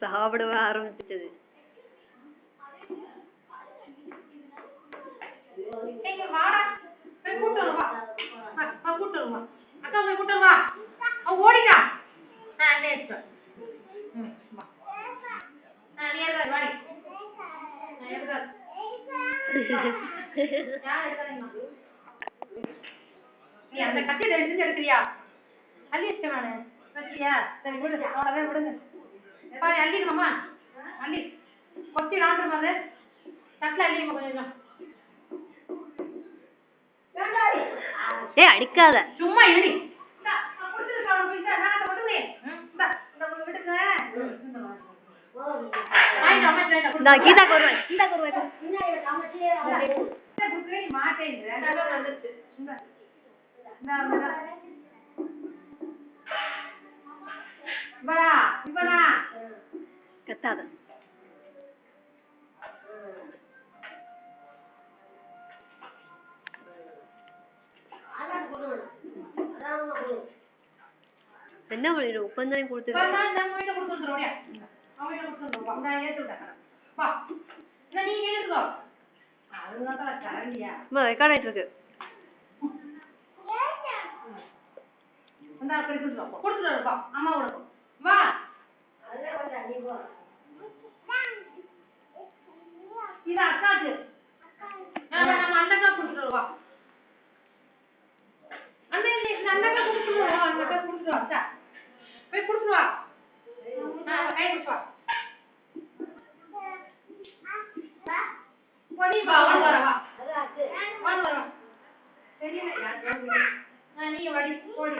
சாப்பிடவே ஆரம்பிச்சிட்டது. அந்த கத்தியை எடுக்கிறியா? அள்ளி வச்சுக்க நானு கத்தியா? சரி விடுங்க, அவ்வளோதான் விடுங்க. பாரு அள்ளிக்கணுமா? அள்ளி கொத்தி நாட்டுமா? அது தட்டில் அள்ளிக்கணும் கொஞ்சம். ஏ அடிக்காத, சும்மா இடி. கீதாக்கு வருவேன். கத்தாத. என்ன பண்ணிடு உட்காந்து கொடுத்து ரெக்கார்ட் ஆயிட்டு இருக்கு. அம்மா உனக்கும் வா. இது அக்காக்கு நம்ம அண்ணக்கா கொடுத்துட்டு வா. அண்ணக்கா கொடுத்துட்டு வா. அண்ணக்கா கொடுத்துட்டு வா. போய் கொடுத்துட்டு வா. கை கொடுத்து வா. பொடி வா. வரவா தெரியல. நீ வடி போடி.